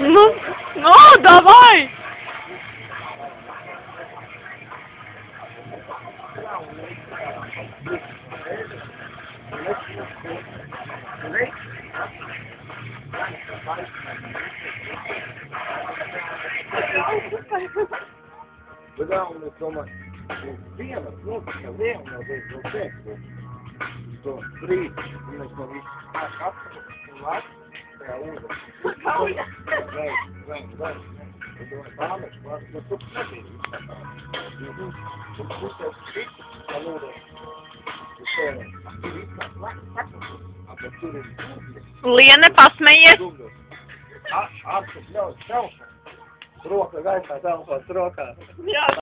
Ну, давай! Когда у нас дома вена, кнопочка, вена, вот это, что при, значит, лак, Liene, pasmējies! Roka gaisā, telpās rokā. Jā.